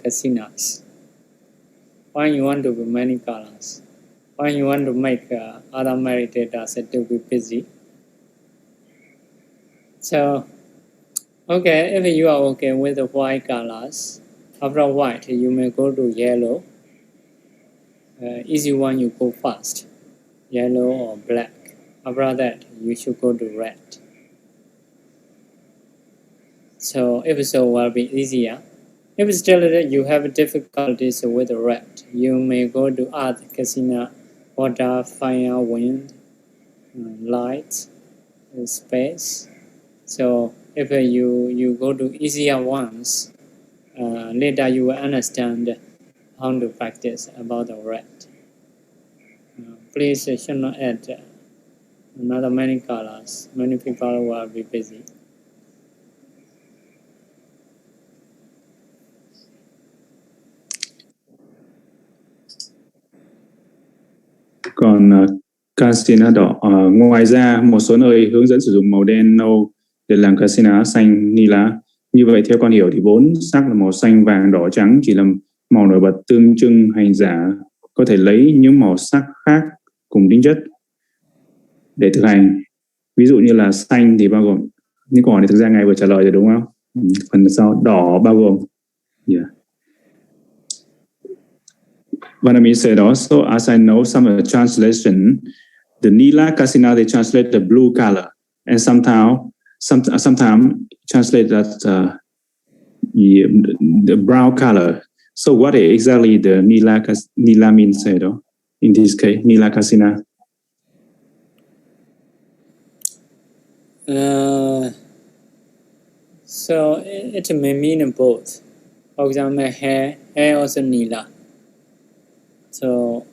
casinas. Why you want to be many colors? Why you want to make other meditators to be busy? So, okay, if you are okay with the white colors, after white you may go to yellow. Easy one you go first, yellow or black. After that you should go to red. So if so will be easier. If still you have difficulties with the red, you may go to earth, kasina, water, fire, wind, light, space. So if you go to easier ones, later you will understand how to practice about the red. Please should not add another many colors. Many people will be busy. Còn Kasina đỏ, ngoài ra một số nơi hướng dẫn sử dụng màu đen nâu để làm Kasina xanh Nila. Như vậy theo con hiểu thì 4 sắc là màu xanh, vàng, đỏ, trắng chỉ là màu nổi bật tượng trưng hành giả có thể lấy những màu sắc khác cùng tính chất để thực hành. Ví dụ như là xanh thì bao gồm những câu hỏi này thực ra ngài vừa trả lời rồi đúng không? Phần sau đỏ bao gồm Vanami said also, as I know some translation, the Nila Kasina they translate the blue color, and sometimes translate that the brown color. So what exactly the Nila means in this case, Nila Kasina? So it may mean both. For example, hair also Nila. So,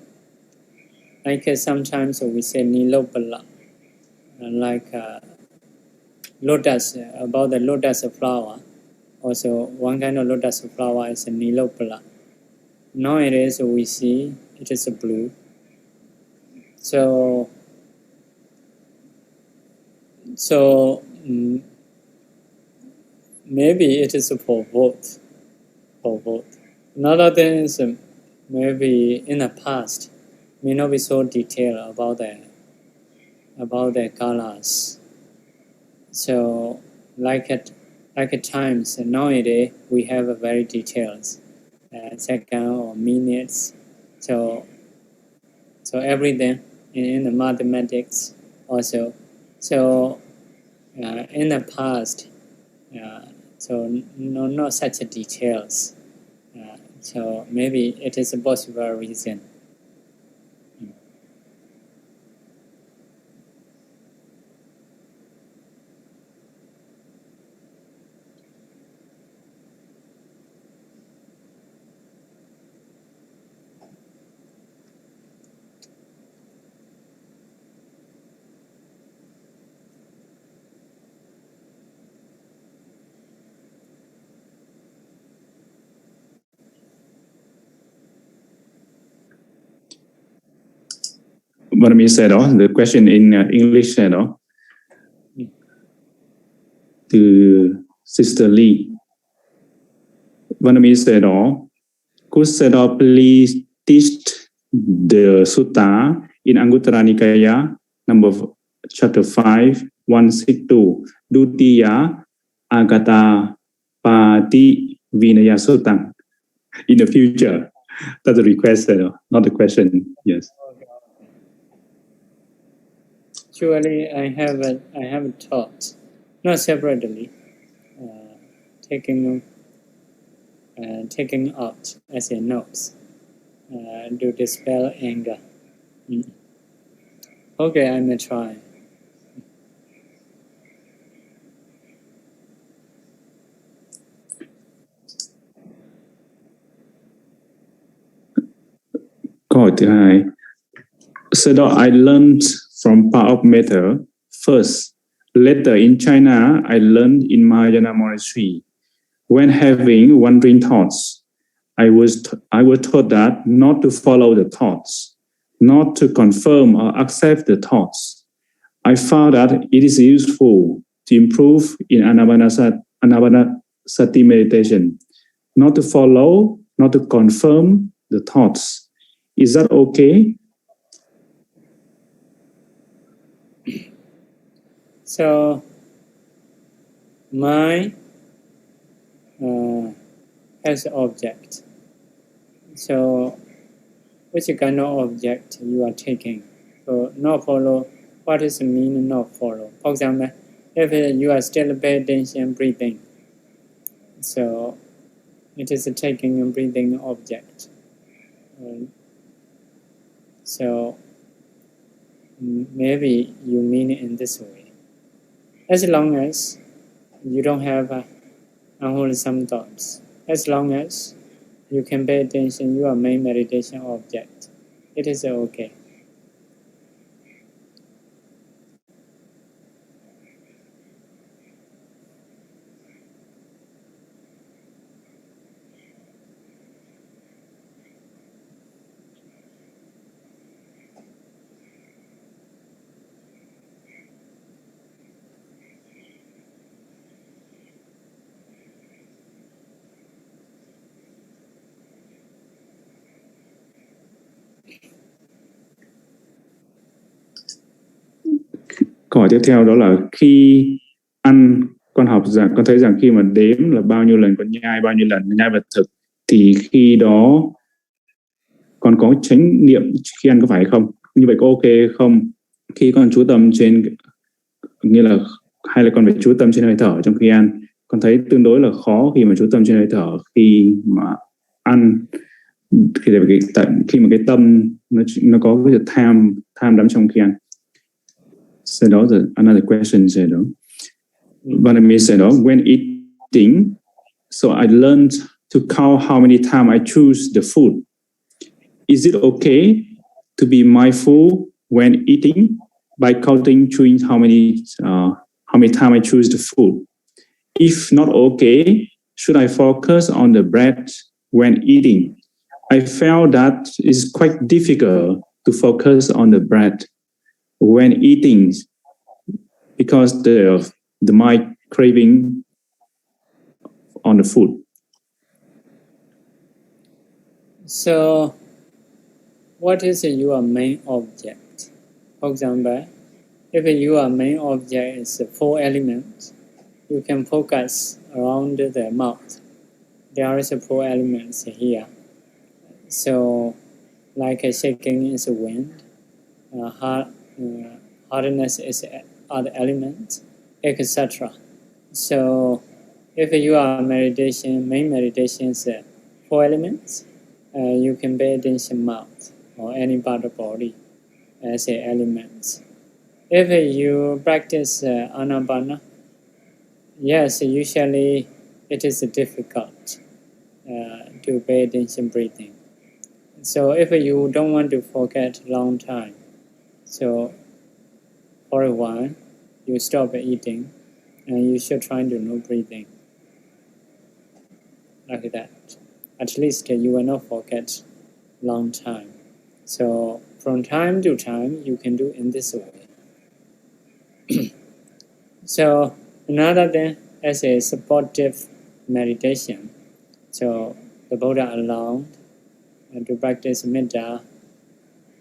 like sometimes we say Nilopala, like lotus, about the lotus flower. Also, one kind of lotus flower is a Nilopala. Nowadays we see it is a blue. So maybe it is for both. Another thing is maybe in the past may not be so detailed about the colors. So like at times nowadays we have a very detailed second or minutes. So So everything in the mathematics also. So in the past, so not such details. So maybe it is a possible reason. What I said đó, the question in English said đó, từ Sister Lee. What I said đó, could Seda please teach the sutta in Anguttara Nikaya, chapter 5, 162, Dutiya Agata Pati Vinaya Sutta in the future. That's a request, not a question. Yes. Actually, I have taught, not separately, taking out as a notes to dispel anger. Okay, I may try. Câu hỏi thứ hai. So I learned from power of matter first. Later in China, I learned in Mahayana monastery. When having wandering thoughts, I was taught that not to follow the thoughts, not to confirm or accept the thoughts. I found that it is useful to improve in Anapanasati meditation, not to follow, not to confirm the thoughts. Is that okay? So, mind as object. So, which kind of object you are taking? So, not follow. What does it mean not follow? For example, if you are still paying attention breathing, so it is taking a breathing object. So maybe you mean it in this way. As long as you don't have unwholesome thoughts, as long as you can pay attention your main meditation object, it is okay. Câu hỏi tiếp theo đó là khi ăn, con thấy rằng khi mà đếm là bao nhiêu lần con nhai, bao nhiêu lần nhai vật thực, thì khi đó con có chánh niệm khi ăn có phải không? Như vậy có ok không? Khi con chú tâm trên, nghĩa là hay là con phải chú tâm trên hơi thở trong khi ăn? Con thấy tương đối là khó khi mà chú tâm trên hơi thở khi mà ăn, khi mà cái tâm nó có cái tham đắm trong khi ăn. So that's another question. Vanami said, when eating, so I learned to count how many times I choose the food. Is it okay to be mindful when eating by chewing how many times I choose the food? If not okay, should I focus on the breath when eating? I found that it's quite difficult to focus on the breath when eating because the mind craving on the food. So, what is your main object? For example, if your main object is 4 elements, you can focus around the mouth. There is 4 elements here. So, like shaking is a wind, hardness is other elements, etc. So if you are main meditation is 4 elements, you can pay attention mouth or any part of body as elements. If you practice Anapana, yes, usually it is difficult to pay attention breathing. So if you don't want to forget long time, so for a while you stop eating and you should try to know breathing like that. At least you will not forget long time. So from time to time you can do in this way. So another thing as a supportive meditation. So the Buddha allowed to practice Metta,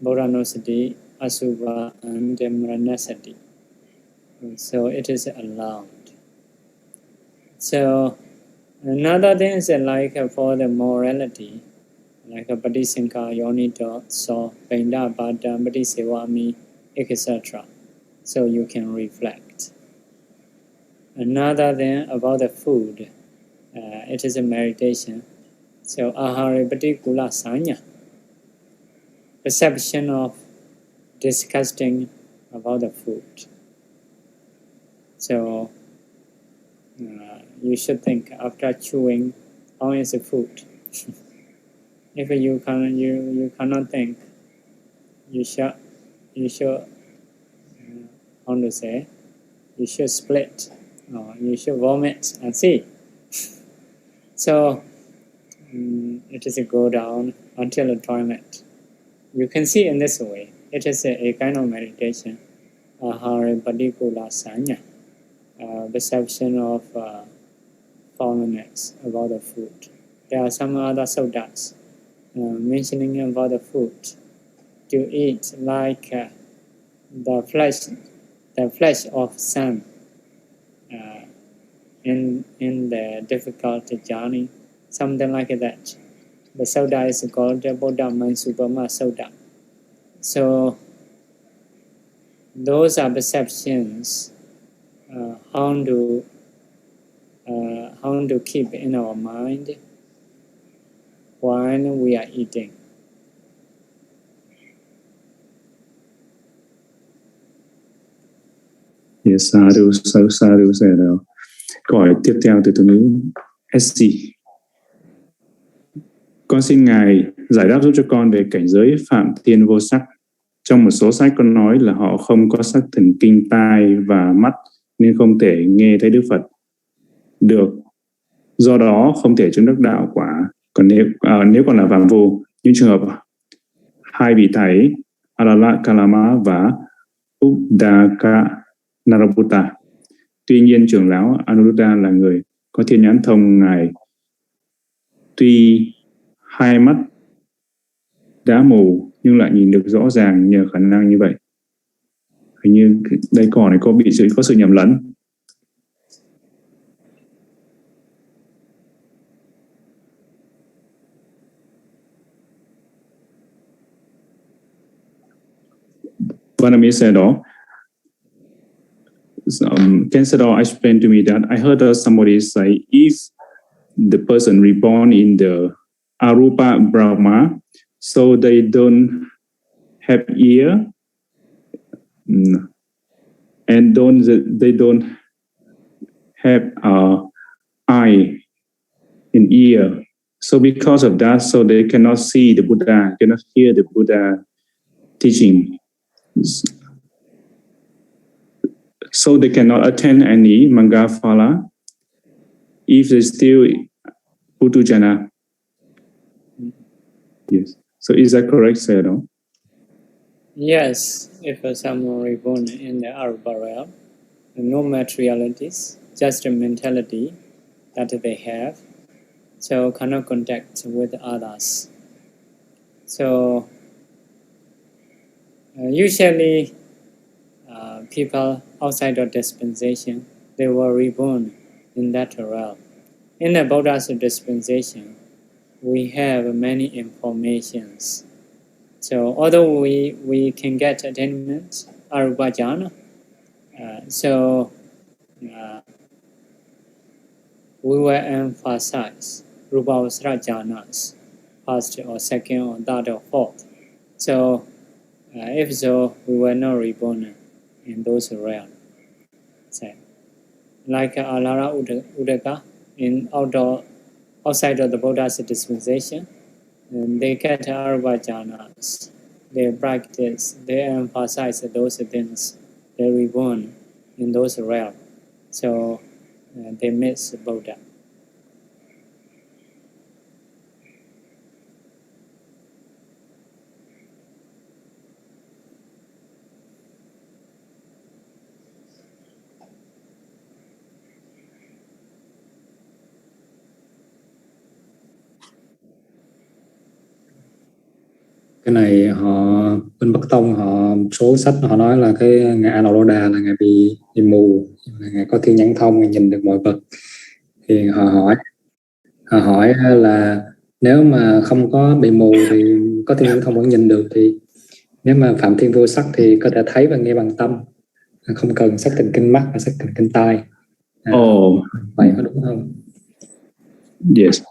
Bodhanusati, Asubha, and Maranasati. So it is allowed. So another thing is like for the morality, like Patisanka, Yonito, so Painda, Bada, Patisewami, etc. So you can reflect. Another thing about the food, it is a meditation. So ahara patikula sanya, perception of disgusting about the food. So you should think after chewing, how is the food? If you cannot think, you should how to say, you should split, or you should vomit and see. So it is a go down until the toilet. You can see in this way. It is a kind of meditation. Ahara patikula sanya, perception of foulness about the food. There are some other suttas mentioning about the food. To eat like the flesh of sun in the difficult journey, something like that. The sutta is called the Buddha Mansupama Sutta. So those are perceptions how to keep in our mind while we are eating. Yes, sadhu sẽ rồi. Câu hỏi tiếp theo từ nữ SC. Con xin Ngài giải đáp giúp cho con về cảnh giới phạm thiên vô sắc. Trong một số sách có nói là họ không có sắc thần kinh tai và mắt nên không thể nghe thấy Đức Phật được. Do đó không thể chứng đắc đạo quả. Còn nếu còn là phàm phu, những trường hợp hai vị thầy Alala Kalama và Uddaka Naraputta. Tuy nhiên trưởng lão Anuruddha là người có thiên nhãn thông. Ngài tuy hai mắt đã mù nhưng lại nhìn được rõ ràng nhờ khả năng như vậy. Hình như đây câu hỏi này có sự nhầm lẫn. Vanami said, can Sador explain to me that I heard somebody say if the person reborn in the Arupa Brahma, so they don't have ear and they don't have eye and ear. So because of that, so they cannot see the Buddha, cannot hear the Buddha teaching. So they cannot attend any Manga Phala if they still Putujana. Yes. So is that correct, Sayadaw? Yes, if someone reborn in the Arupa realm, no materialities, just a mentality that they have, so cannot contact with others. So usually people outside of dispensation, they were reborn in that realm. In the Buddha's dispensation, we have many informations So although we can get attainment arupa jhana, we will emphasize rupavasara jhanas, first or second or third or fourth. So if so, we were not reborn in those realms. So, like Alara Udaka in outside of the Buddha's dispensation, and they get arupa jhanas. They practice, they emphasize those things. They reborn in those realms. So they miss Buddha. Cái này họ bên Bắc Tông họ số sách họ nói là cái ngài Anuruddha là ngài bị mù, ngài có thiên nhãn thông, ngài nhìn được mọi vật. Thì họ hỏi là nếu mà không có bị mù thì có thiên nhãn thông vẫn nhìn được, thì nếu mà phạm thiên vô sắc thì có thể thấy và nghe bằng tâm, không cần sắc tình kinh mắt và sắc tình kinh tai. Vậy có đúng không? Yes.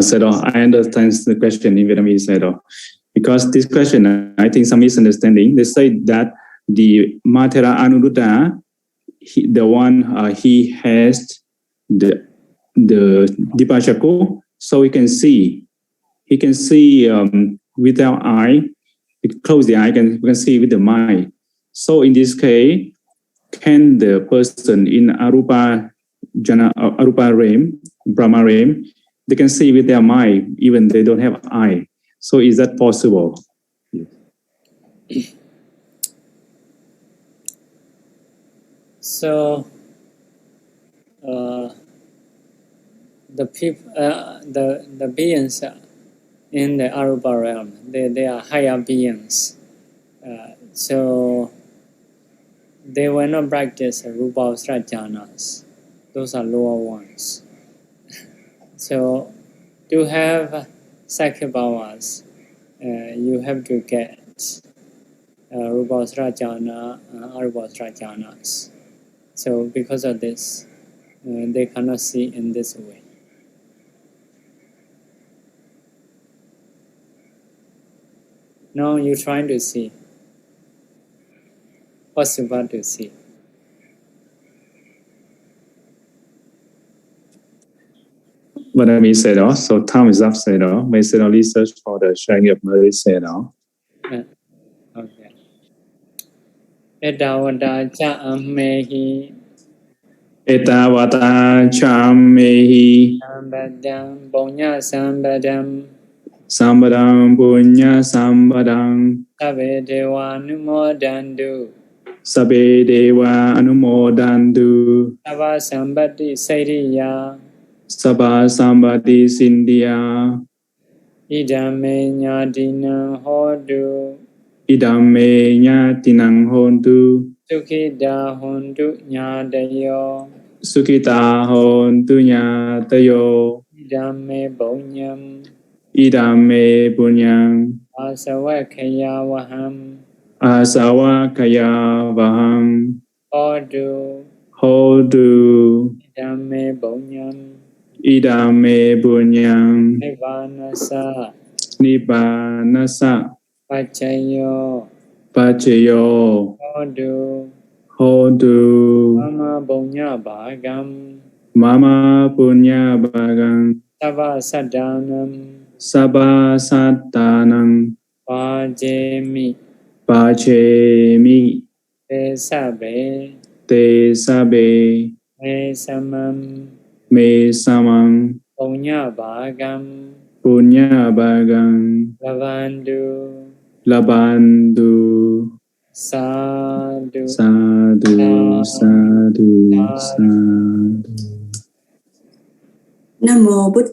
Sado, I understand the question in Vietnamese, Sado. Because this question, I think some misunderstanding. They say that the Matera Anuruddha, the one he has the Dipachaku, so he can see without eye. If you close the eye, we can see with the mind. So in this case, can the person in Arupa Jhana, Arupa realm, Brahma realm, they can see with their mind, even they don't have eye. So is that possible? So the people, the beings in the Arupa realm, they are higher beings. So they will not practice Rupavasara jhanas. Those are lower ones. So to have Sakya Bhavas, you have to get Rupavasara jhana, Arupavasara jhanas. So because of this, they cannot see in this way. Now you're trying to see. Possible to see. What I mean said also, time is up said all. May said all research for the sharing of Mary said all. Okay. Etavata cha ammehi. Etavata cha ammehi. Sambadam punya sambadam. Sambadam punya sambadam. Sabe dewa anumodantu. Sabe dewa anumodantu. Sabha sambati sairiya. Sabha sambati sindhya. Idame nyatinam hodu. Idame nyatinam hontu. Sukhita hontu nyadayo. Sukhita hontu nyatayo. Idame punyam. Idame punyam. Asawakaya vaham. Asawakaya vaham. Hodu. Hodu. Idame punyam. Idame punyam. Nivanasa. Nibbanasa. Pachayo. Pachayo. Hodu. Hodu. Mama punya bhagam. Mama punya bhagam. Sabha sadanam. Sabha satanam. Pajemi. Pachemi. Te sabe. Te sabe. Me samam. Me samam. Punya bhagam. Punya bhagam. Lavandu. Labandu. Sadhu. Sadhu. Sadhu. Sadhu. Nam mô Bụt